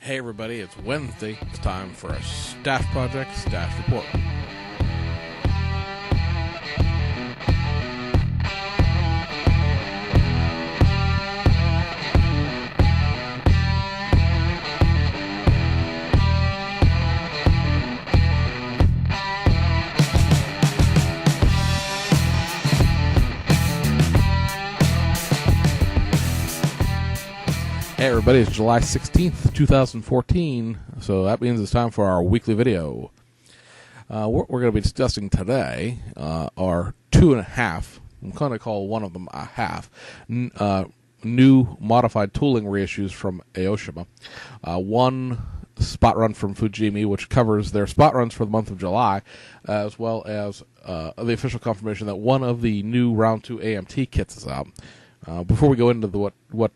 Hey everybody, it's Wednesday. It's time for a staff project, staff report. Hey everybody, it's July 16th, 2014, so that means it's time for our weekly video. What we're going to be discussing today are 2.5, I'm going to call one of them a half, new modified tooling reissues from Aoshima. One spot run from Fujimi, which covers their spot runs for the month of July, as well as the official confirmation that one of the new Round 2 AMT kits is out. Before we go into what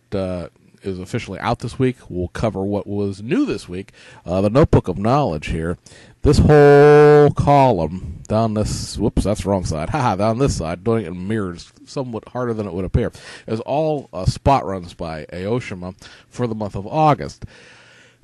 is officially out this week, we'll cover what was new this week. The notebook of knowledge here. This whole column down this, whoops, that's the wrong side. Haha, down this side, doing it in mirrors, somewhat harder than it would appear, is all spot runs by Aoshima for the month of August.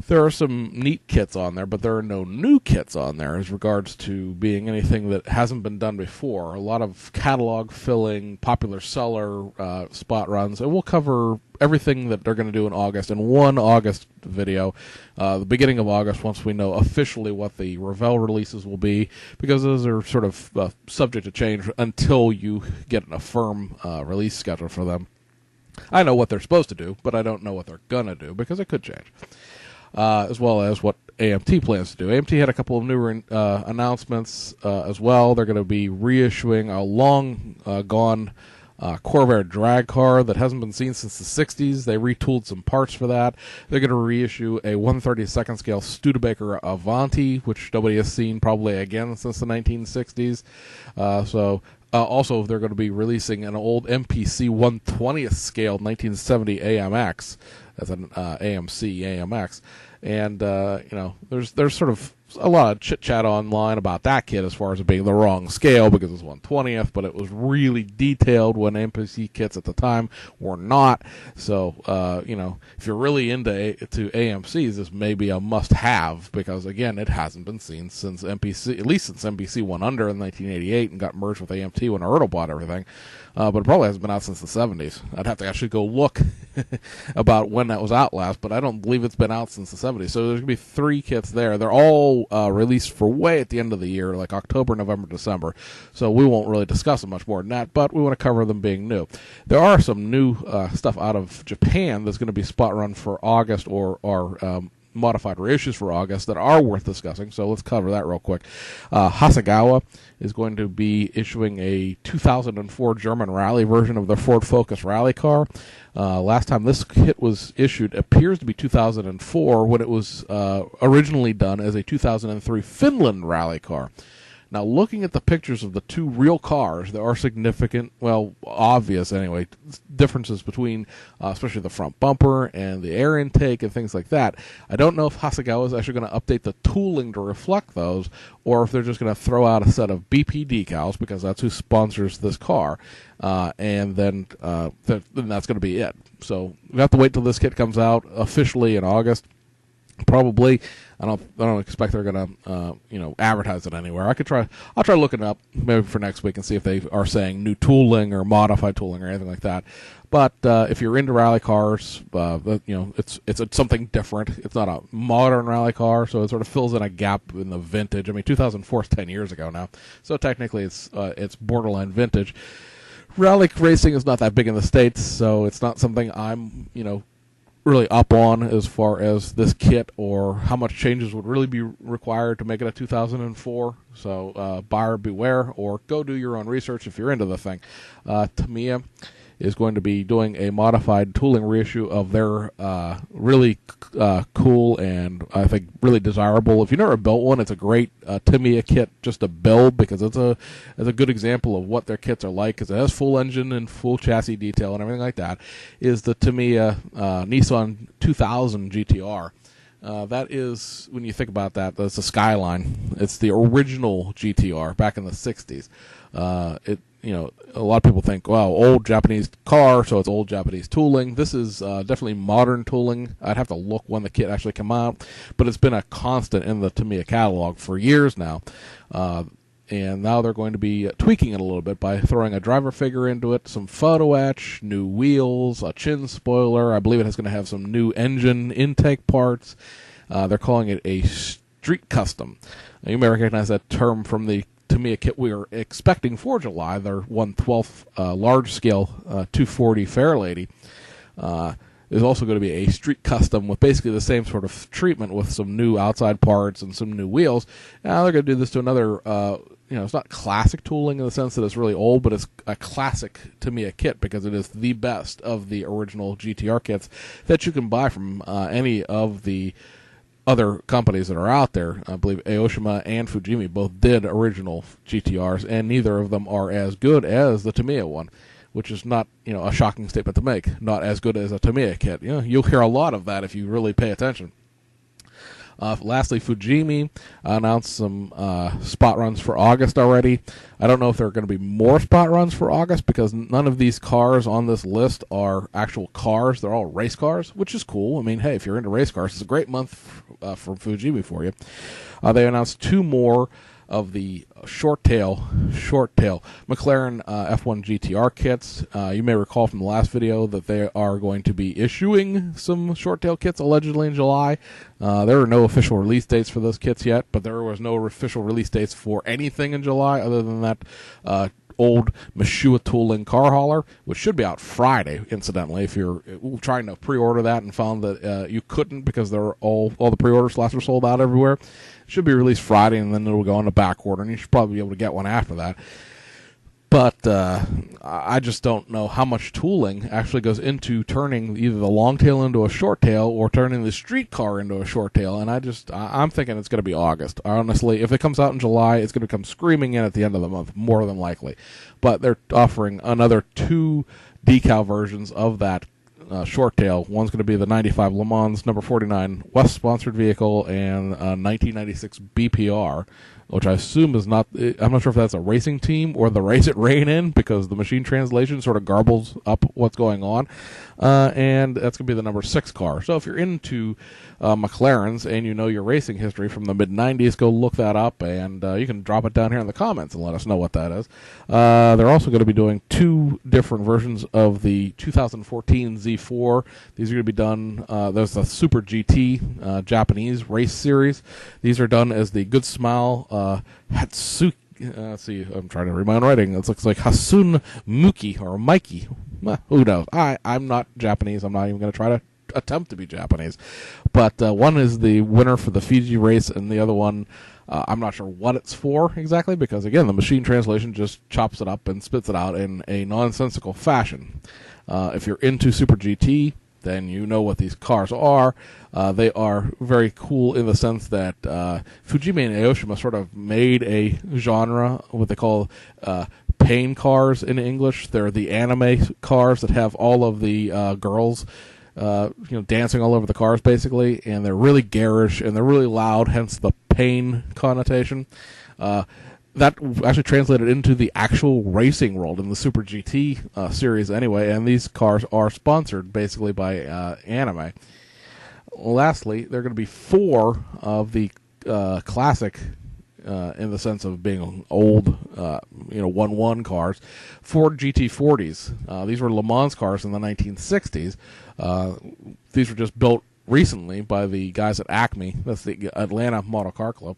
There are some neat kits on there, but there are no new kits on there as regards to being anything that hasn't been done before. A lot of catalog filling, popular seller spot runs, and we'll cover everything that they're going to do in August in one August video, the beginning of August, once we know officially what the Rover releases will be, because those are sort of subject to change until you get a firm release schedule for them. I know what they're supposed to do, but I don't know what they're going to do, because it could change. As well as what AMT plans to do. AMT had a couple of newer announcements as well. They're going to be reissuing a long-gone Corvair drag car that hasn't been seen since the 60s. They retooled some parts for that. They're going to reissue a 1/32 scale Studebaker Avanti, which nobody has seen probably again since the 1960s. Also, they're going to be releasing an old MPC 1/20th scale 1970 AMX as an AMC AMX, and there's sort of a lot of chit chat online about that kit as far as it being the wrong scale because it's 1/20th, but it was really detailed when MPC kits at the time were not. So if you're really into AMCs, this may be a must-have because again, it hasn't been seen since MPC, at least since MPC went under in 1988 and got merged with AMT when Ertl bought everything. But it probably hasn't been out since the 70s. I'd have to actually go look about when that was out last, but I don't believe it's been out since the 70s. So there's going to be 3 kits there. They're all released for way at the end of the year, like October, November, December. So we won't really discuss them much more than that, but we want to cover them being new. There are some new stuff out of Japan that's going to be spot run for August or modified reissues for August that are worth discussing, so let's cover that real quick. Hasegawa is going to be issuing a 2004 German rally version of their Ford Focus rally car. Last time this kit was issued appears to be 2004 when it was originally done as a 2003 Finland rally car. Now, looking at the pictures of the two real cars, there are significant, well, obvious anyway, differences between especially the front bumper and the air intake and things like that. I don't know if Hasegawa is actually going to update the tooling to reflect those, or if they're just going to throw out a set of BP decals, because that's who sponsors this car, and then that's going to be it. So we have to wait till this kit comes out officially in August. Probably, I don't expect they're gonna advertise it anywhere. I'll try looking it up maybe for next week and see if they are saying new tooling or modified tooling or anything like that. But if you're into rally cars, it's something different. It's not a modern rally car, so it sort of fills in a gap in the vintage. I mean, 2004 is 10 years ago now, so technically it's borderline vintage. Rally racing is not that big in the States, so it's not something I'm really up on as far as this kit or how much changes would really be required to make it a 2004. So buyer beware, or go do your own research if you're into the thing. Tamiya is going to be doing a modified tooling reissue of their really cool and I think really desirable. If you've never built one, it's a great Tamiya kit just to build, because it's a good example of what their kits are like, because it has full engine and full chassis detail and everything like that, is the Tamiya Nissan 2000 GTR. That is, when you think about that, that's a Skyline. It's the original GTR back in the 60s. a lot of people think, well, old Japanese car, so it's old Japanese tooling. This is definitely modern tooling. I'd have to look when the kit actually came out, but it's been a constant in the Tamiya catalog for years now. And now they're going to be tweaking it a little bit by throwing a driver figure into it, some photo etch, new wheels, a chin spoiler. I believe it is going to have some new engine intake parts. They're calling it a street custom. Now, you may recognize that term from the Tamiya kit we are expecting for July. Their 1/12 large-scale 240 Fairlady is also going to be a street custom with basically the same sort of treatment with some new outside parts and some new wheels. Now they're going to do this to another, it's not classic tooling in the sense that it's really old, but it's a classic Tamiya kit because it is the best of the original GTR kits that you can buy from any of the other companies that are out there. I believe Aoshima and Fujimi both did original GTRs, and neither of them are as good as the Tamiya one, which is not, a shocking statement to make. Not as good as a Tamiya kit. You'll hear a lot of that if you really pay attention. Lastly, Fujimi announced some spot runs for August already. I don't know if there are going to be more spot runs for August because none of these cars on this list are actual cars. They're all race cars, which is cool. I mean, hey, if you're into race cars, it's a great month for Fujimi for you. They announced 2 more of the short tail McLaren F1 GTR kits. You may recall from the last video that they are going to be issuing some short tail kits allegedly in July. There are no official release dates for those kits yet, but there was no official release dates for anything in July other than that old Mashua tooling car hauler, which should be out Friday, incidentally, if you're trying to pre-order that and found that you couldn't because all the pre-order slots are sold out everywhere. It should be released Friday, and then it'll go on the back order, and you should probably be able to get one after that. But I just don't know how much tooling actually goes into turning either the long tail into a short tail or turning the street car into a short tail. And I'm thinking it's going to be August. Honestly, if it comes out in July, it's going to come screaming in at the end of the month, more than likely. But they're offering another 2 decal versions of that short tail. One's going to be the 95 Le Mans number 49 West sponsored vehicle and 1996 BPR, which I assume is not, I'm not sure if that's a racing team or the race it ran in because the machine translation sort of garbles up what's going on. And that's going to be the number 6 car. So if you're into McLarens and you know your racing history from the mid-90s, go look that up, and you can drop it down here in the comments and let us know what that is. They're also going to be doing 2 different versions of the 2014 Z4. These are going to be done, there's the Super GT Japanese race series. These are done as the Good Smile Hatsuki. Let's see, I'm trying to read my own writing. It looks like Hasun Muki or Mikey. Who knows? I'm not Japanese. I'm not even going to try to attempt to be Japanese. But one is the winner for the Fiji race, and the other one, I'm not sure what it's for exactly, because, again, the machine translation just chops it up and spits it out in a nonsensical fashion. If you're into Super GT, then you know what these cars are. They are very cool in the sense that Fujimi and Aoshima sort of made a genre, what they call pain cars in English. They're the anime cars that have all of the girls dancing all over the cars, basically, and they're really garish, and they're really loud, hence the pain connotation. That actually translated into the actual racing world in the Super GT series anyway, and these cars are sponsored basically by anime. Lastly, there are going to be 4 of the classic, in the sense of being old, 1/1 cars, Ford GT40s. These were Le Mans cars in the 1960s. These were just built recently by the guys at Acme. That's the Atlanta Model Car Club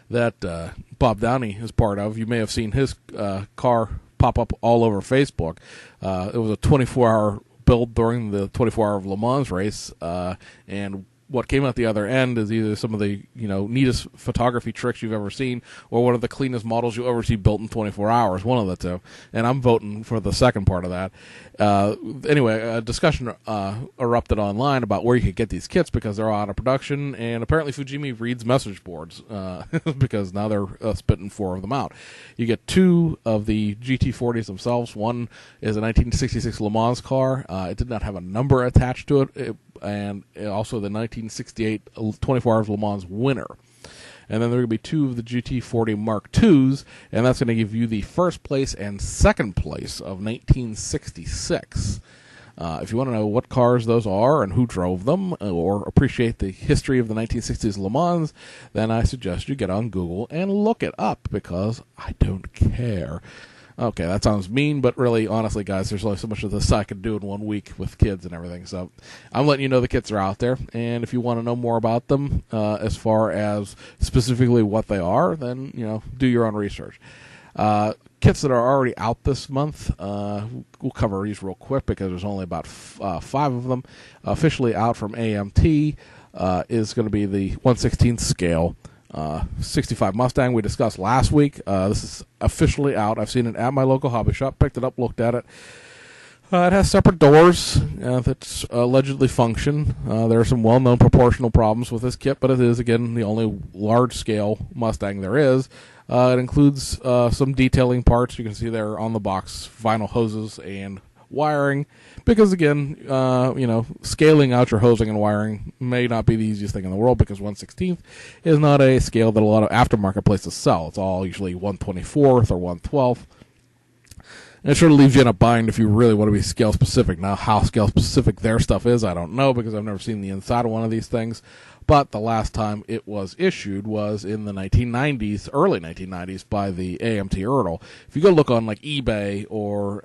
that Bob Downey is part of. You may have seen his car pop up all over Facebook. It was a 24-hour build during the 24-hour Le Mans race, and what came out the other end is either some of the neatest photography tricks you've ever seen, or one of the cleanest models you'll ever see built in 24 hours. One of the two, and I'm voting for the second part of that. Anyway, a discussion erupted online about where you could get these kits because they're all out of production, and apparently Fujimi reads message boards because now they're spitting 4 of them out. You get 2 of the GT40s themselves. One is a 1966 Le Mans car. It did not have a number attached to it, and also the 1968 24 Hours Le Mans winner. and then there are going to be 2 of the GT40 Mark IIs, and that's going to give you the first place and second place of 1966. If you want to know what cars those are and who drove them, or appreciate the history of the 1960s Le Mans, then I suggest you get on Google and look it up, because I don't care. Okay, that sounds mean, but really, honestly, guys, there's only so much of this I can do in 1 week with kids and everything. So I'm letting you know the kits are out there, and if you want to know more about them, as far as specifically what they are, then, do your own research. Kits that are already out this month, we'll cover these real quick because there's only about 5 of them. Officially out from AMT is going to be the 1/16 scale 65 Mustang we discussed last week. This is officially out. I've seen it at my local hobby shop, picked it up, looked at it. It has separate doors that allegedly function. There are some well-known proportional problems with this kit, but it is, again, the only large-scale Mustang there is. It includes some detailing parts. You can see there on the box, vinyl hoses and wiring, because, again, scaling out your hosing and wiring may not be the easiest thing in the world, because 1/16th is not a scale that a lot of aftermarket places sell. It's all usually 1/24th or 1/12th. And it sort of leaves you in a bind if you really want to be scale specific. Now, how scale specific their stuff is, I don't know, because I've never seen the inside of one of these things. But the last time it was issued was in the 1990s, early 1990s, by the AMT Ertl. If you go look on like eBay or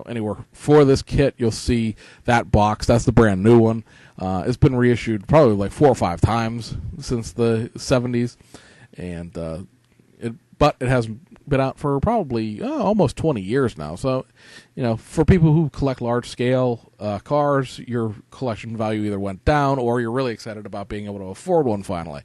anywhere for this kit, you'll see that box. That's the brand new one. It's been reissued probably like 4 or 5 times since the 70s, and but it has been out for probably almost 20 years now. So, for people who collect large-scale cars, your collection value either went down or you're really excited about being able to afford one finally.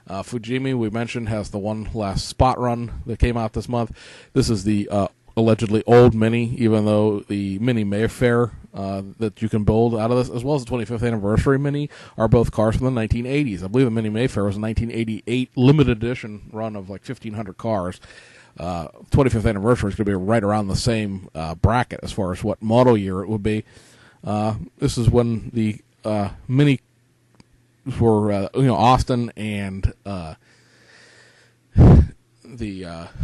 Fujimi, we mentioned, has the one last spot run that came out this month. This is the allegedly old Mini, even though the Mini Mayfair that you can build out of this, as well as the 25th anniversary Mini, are both cars from the 1980s. I believe the Mini Mayfair was a 1988 limited edition run of like 1,500 cars. 25th anniversary is going to be right around the same bracket as far as what model year it would be. This is when the Mini for Austin and I'm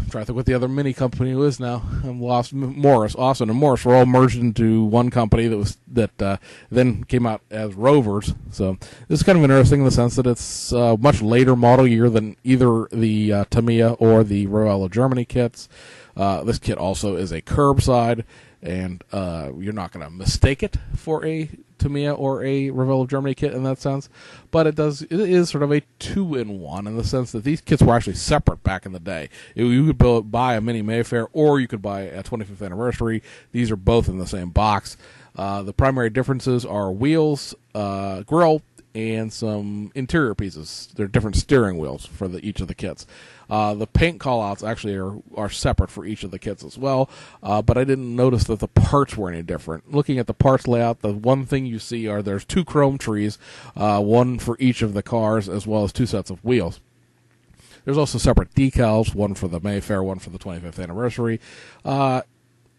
trying to think what the other Mini company is now. I'm lost. Morris, Austin, and Morris were all merged into one company that then came out as Rovers. So this is kind of interesting in the sense that it's a much later model year than either the Tamiya or the Rover Germany kits. This kit also is a curbside, and you're not going to mistake it for a Tamiya or a Revell of Germany kit in that sense, but it is sort of a 2-in-1 in the sense that these kits were actually separate back in the day. You could buy a Mini Mayfair or you could buy a 25th anniversary. These are both in the same box. The primary differences are wheels, grille, and some interior pieces. They're different steering wheels for each of the kits. The paint callouts actually are separate for each of the kits as well, but I didn't notice that the parts were any different. Looking at the parts layout, the one thing you see there's 2 chrome trees, one for each of the cars, as well as 2 sets of wheels. There's also separate decals, one for the Mayfair, one for the 25th anniversary. But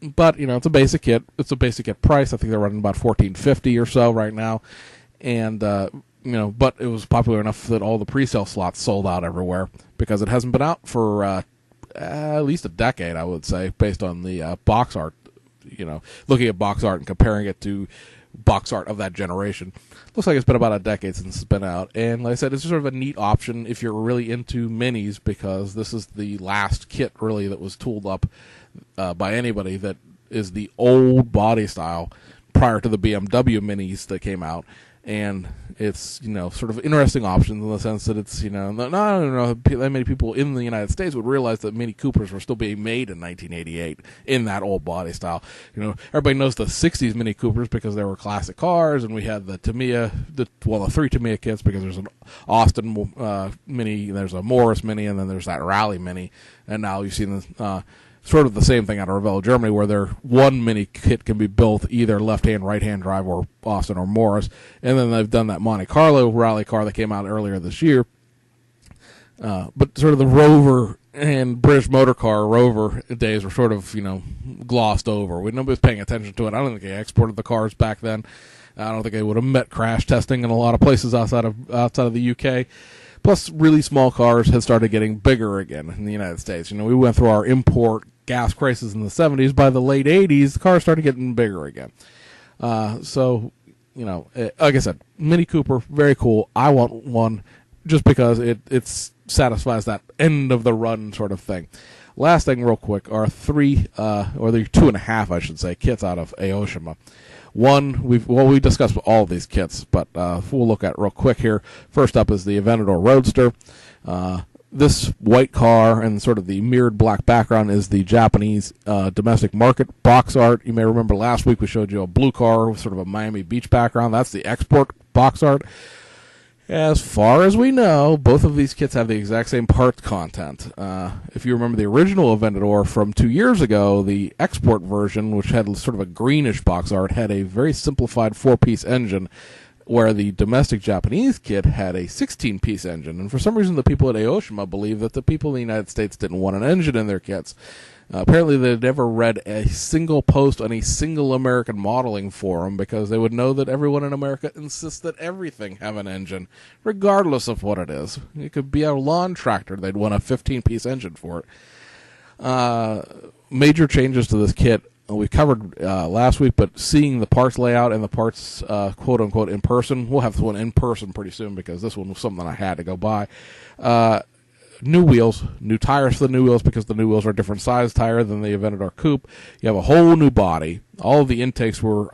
it's a basic kit. It's a basic kit price. I think they're running about $14.50 or so right now, and but it was popular enough that all the pre-sale slots sold out everywhere because it hasn't been out for at least a decade, I would say, based on the box art. Looking at box art and comparing it to box art of that generation, looks like it's been about a decade since it's been out. And like I said, it's sort of a neat option if you're really into minis, because this is the last kit really that was tooled up by anybody that is the old body style prior to the BMW minis that came out. And it's, sort of interesting options in the sense that it's, I don't know that many people in the United States would realize that Mini Coopers were still being made in 1988 in that old body style. Everybody knows the 60s Mini Coopers because they were classic cars, and we had the Tamiya, the 3 Tamiya kits, because there's an Austin Mini, there's a Morris Mini, and then there's that Rally Mini. And now you've seen the sort of the same thing out of Revell Germany, where their one Mini kit can be built either left-hand, right-hand drive, or Austin or Morris. And then they've done that Monte Carlo rally car that came out earlier this year. But sort of the Rover and British Motor Car Rover days were sort of, glossed over. Nobody was paying attention to it. I don't think they exported the cars back then. I don't think they would have met crash testing in a lot of places outside of the UK. Plus, really small cars had started getting bigger again in the United States. We went through our import gas crisis in the 70s. By the late 80s, the cars started getting bigger again. So, like I said, Mini Cooper, very cool. I want one just because it satisfies that end of the run sort of thing. Last thing real quick are three, or the 2.5, I should say, kits out of Aoshima. One, we discussed all of these kits, but we'll look at it real quick here. First up is the Aventador Roadster. This white car and sort of the mirrored black background is the Japanese domestic market box art. You may remember last week we showed you a blue car with sort of a Miami Beach background. That's the export box art. As far as we know, both of these kits have the exact same parts content. If you remember the original Aventador from 2 years ago, the export version, which had sort of a greenish box art, had a very simplified 4-piece engine, where the domestic Japanese kit had a 16-piece engine. And for some reason, the people at Aoshima believe that the people in the United States didn't want an engine in their kits. Apparently, they'd never read a single post on a single American modeling forum, because they would know that everyone in America insists that everything have an engine, regardless of what it is. It could be a lawn tractor. They'd want a 15-piece engine for it. Major changes to this kit we covered last week, but seeing the parts layout and the parts, quote-unquote, in person. We'll have one in person pretty soon, because this one was something I had to go buy. New wheels, new tires for the new wheels, because the new wheels are a different size tire than the Aventador Coupe. You have a whole new body. All of the intakes were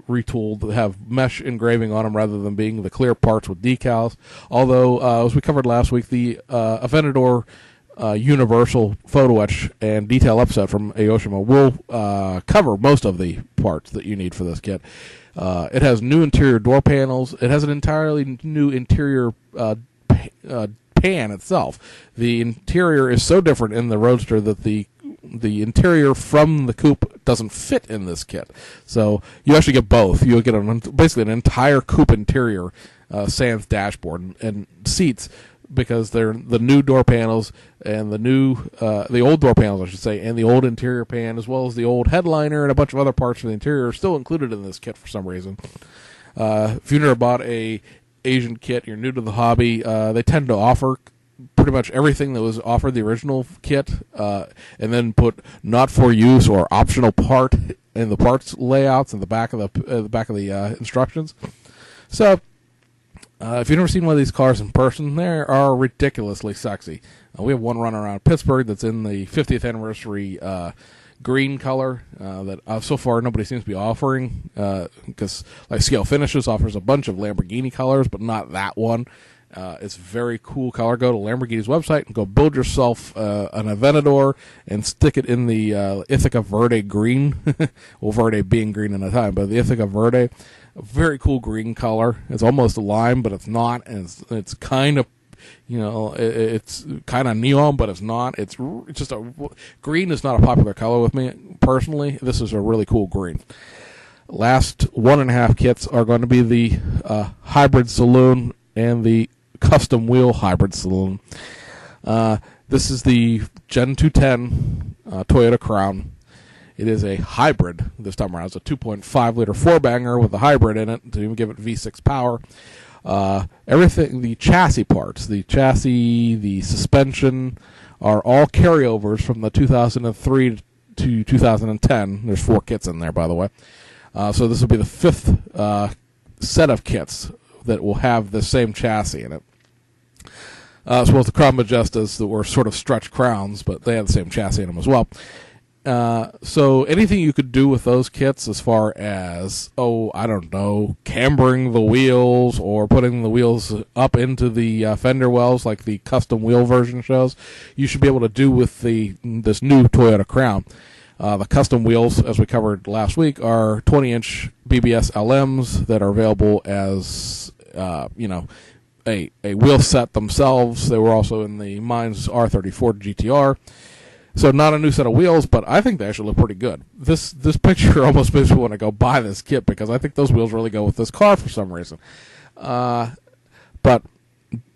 retooled to have mesh engraving on them rather than being the clear parts with decals. Although, as we covered last week, the Aventador Universal Photo Etch and Detail Upset from Aoshima will cover most of the parts that you need for this kit. It has new interior door panels. It has an entirely new interior pan itself. The interior is so different in the Roadster that the interior from the coupe doesn't fit in this kit. So you actually get both. You'll get basically an entire coupe interior, sans dashboard and seats, because they're the new door panels and the old door panels, I should say, and the old interior pan, as well as the old headliner and a bunch of other parts for the interior, are still included in this kit for some reason. If you've never bought a Asian kit, you're new to the hobby, they tend to offer pretty much everything that was offered the original kit, and then put not for use or optional part in the parts layouts in the back of the instructions. So if you've never seen one of these cars in person, they are ridiculously sexy. We have one running around Pittsburgh that's in the 50th anniversary green color that so far nobody seems to be offering, because like Scale Finishes offers a bunch of Lamborghini colors, but not that one. It's a very cool color. Go to Lamborghini's website and go build yourself an Aventador and stick it in the Ithaca Verde green. Well, Verde being green in a time, but the Ithaca Verde, a very cool green color. It's almost a lime, but it's not, and it's kind of, it's kind of neon, but it's not. It's just green is not a popular color with me personally. This is a really cool green. Last 1.5 kits are going to be the hybrid saloon and the custom wheel hybrid saloon. This is the Gen 210 Toyota Crown. It is a hybrid this time around. It's a 2.5 liter 4-banger with a hybrid in it to even give it V6 power. Everything, the chassis parts, the suspension, are all carryovers from the 2003 to 2010. There's 4 kits in there, by the way. So this will be the 5th set of kits that will have the same chassis in it. As well as the Crown Majestas that were sort of stretch crowns, but they had the same chassis in them as well. So anything you could do with those kits as far as, cambering the wheels or putting the wheels up into the fender wells like the custom wheel version shows, you should be able to do with this new Toyota Crown. The custom wheels, as we covered last week, are 20-inch BBS LMs that are available as, a wheel set themselves. They were also in the Mines R34 GTR. So not a new set of wheels, but I think they actually look pretty good. This picture almost makes me want to go buy this kit, because I think those wheels really go with this car for some reason. But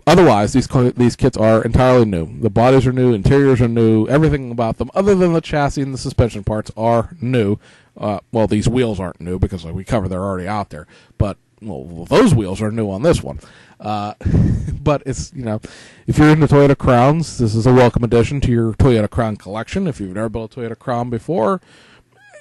otherwise, these kits are entirely new. The bodies are new, interiors are new, everything about them, other than the chassis and the suspension parts, are new. These wheels aren't new, because like we covered, they're already out there. But those wheels are new on this one. But it's, if you're into Toyota Crowns, this is a welcome addition to your Toyota Crown collection. If you've never built a Toyota Crown before,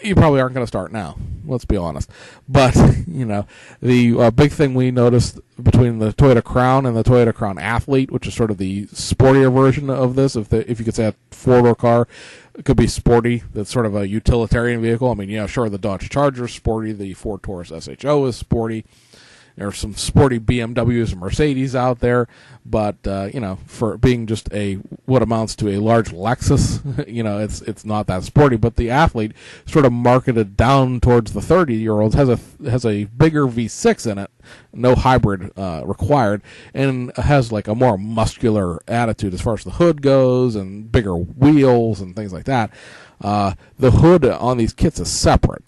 you probably aren't going to start now. Let's be honest. But, the big thing we noticed between the Toyota Crown and the Toyota Crown Athlete, which is sort of the sportier version of this, if you could say a four-door car, it could be sporty. That's sort of a utilitarian vehicle. I mean, sure, the Dodge Charger is sporty. The Ford Taurus SHO is sporty. There are some sporty BMWs and Mercedes out there, but for being just what amounts to a large Lexus, it's not that sporty. But the Athlete, sort of marketed down towards the 30-year-olds, has a bigger V6 in it, no hybrid required, and has like a more muscular attitude as far as the hood goes, and bigger wheels and things like that. The hood on these kits is separate.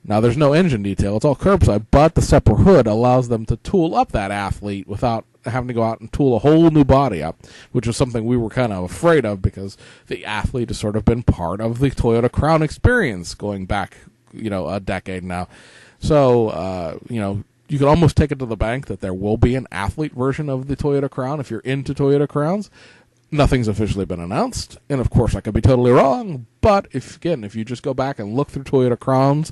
Now, there's no engine detail. It's all curbside, but the separate hood allows them to tool up that Athlete without having to go out and tool a whole new body up, which is something we were kind of afraid of because the Athlete has sort of been part of the Toyota Crown experience going back, a decade now. So, you can almost take it to the bank that there will be an Athlete version of the Toyota Crown if you're into Toyota Crowns. Nothing's officially been announced, and of course I could be totally wrong, but if you just go back and look through Toyota Crowns,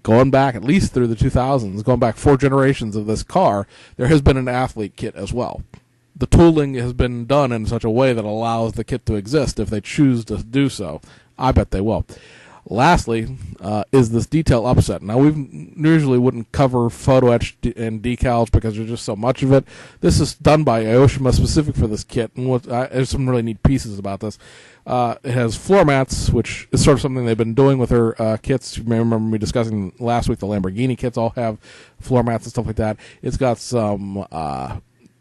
going back at least through the 2000s, going back 4 generations of this car, there has been an Athlete kit as well. The tooling has been done in such a way that allows the kit to exist if they choose to do so. I bet they will. Lastly, is this detail upset. Now, we usually wouldn't cover photo etch and decals because there's just so much of it. This is done by Aoshima specific for this kit, and there's some really neat pieces about this. It has floor mats, which is sort of something they've been doing with their kits. You may remember me discussing last week the Lamborghini kits all have floor mats and stuff like that. It's got some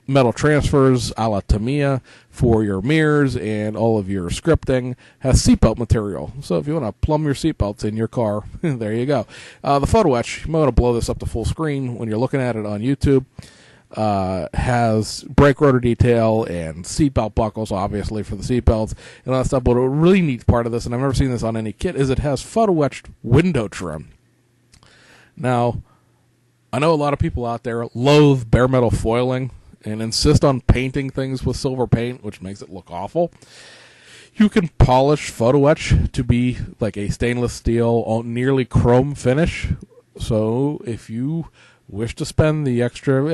metal transfers a la Tamiya for your mirrors and all of your scripting. Has seatbelt material, so if you want to plumb your seatbelts in your car, there you go. The photo etch, you might want to blow this up to full screen when you're looking at it on YouTube. Has brake rotor detail and seatbelt buckles, obviously, for the seatbelts and all that stuff. But a really neat part of this, and I've never seen this on any kit, is it has photo etched window trim. Now, I know a lot of people out there loathe bare metal foiling and insist on painting things with silver paint, which makes it look awful. You can polish photo etch to be like a stainless steel, nearly chrome finish. So if you wish to spend the extra,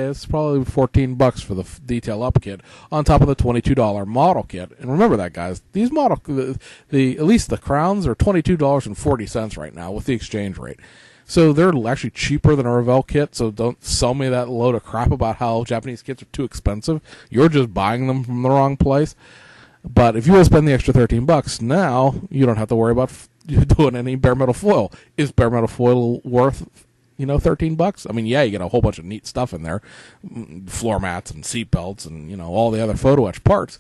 it's probably $14 for the detail up kit on top of the $22 model kit. And remember that, guys, these at least the Crowns are $22.40 right now with the exchange rate. So they're actually cheaper than a Revell kit, so don't sell me that load of crap about how Japanese kits are too expensive. You're just buying them from the wrong place. But if you will spend the extra $13, now you don't have to worry about doing any bare metal foil. Is bare metal foil worth, $13? I mean, yeah, you get a whole bunch of neat stuff in there, floor mats and seat belts and, all the other photo etch parts.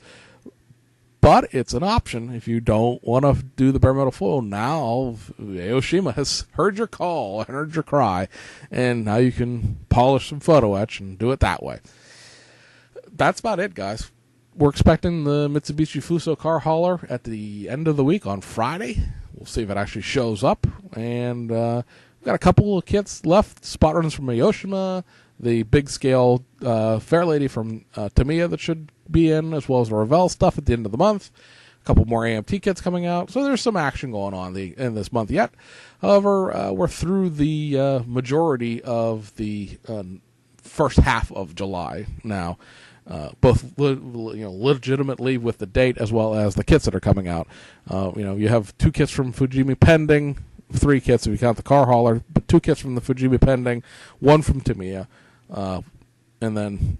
But it's an option if you don't want to do the bare metal foil. Now, Aoshima has heard your call, heard your cry, and now you can polish some photo etch and do it that way. That's about it, guys. We're expecting the Mitsubishi Fuso car hauler at the end of the week on Friday. We'll see if it actually shows up. And we've got a couple of kits left. Spot runs from Aoshima, the big scale Fairlady from Tamiya that should be in, as well as the Revell stuff at the end of the month. A couple more AMT kits coming out. So there's some action going on in this month yet. However, we're through the majority of the first half of July now. Both legitimately with the date as well as the kits that are coming out. You have 2 kits from Fujimi pending, 3 kits if you count the car hauler, but 2 kits from the Fujimi pending, 1 from Tamiya, and then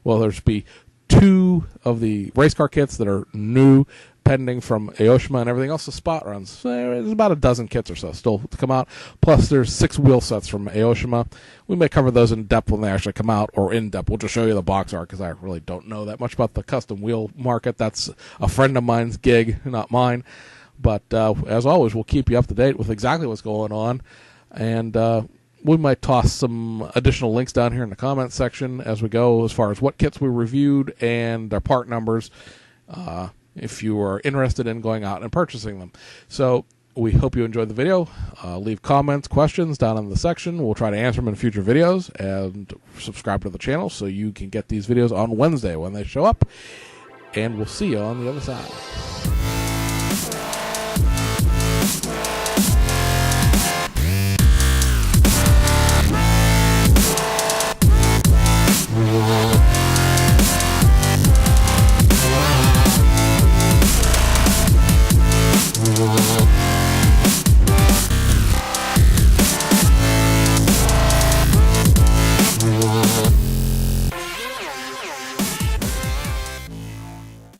there's be 2 of the race car kits that are new pending from Aoshima, and everything else is spot runs. So there's about a dozen kits or so still to come out. Plus, there's 6 wheel sets from Aoshima. We may cover those in depth when they actually come out, or in depth. We'll just show you the box art because I really don't know that much about the custom wheel market. That's a friend of mine's gig, not mine. But as always, we'll keep you up to date with exactly what's going on. And we might toss some additional links down here in the comments section as we go as far as what kits we reviewed and their part numbers if you are interested in going out and purchasing them. So we hope you enjoyed the video. Leave comments, questions down in the section. We'll try to answer them in future videos. And subscribe to the channel so you can get these videos on Wednesday when they show up. And we'll see you on the other side.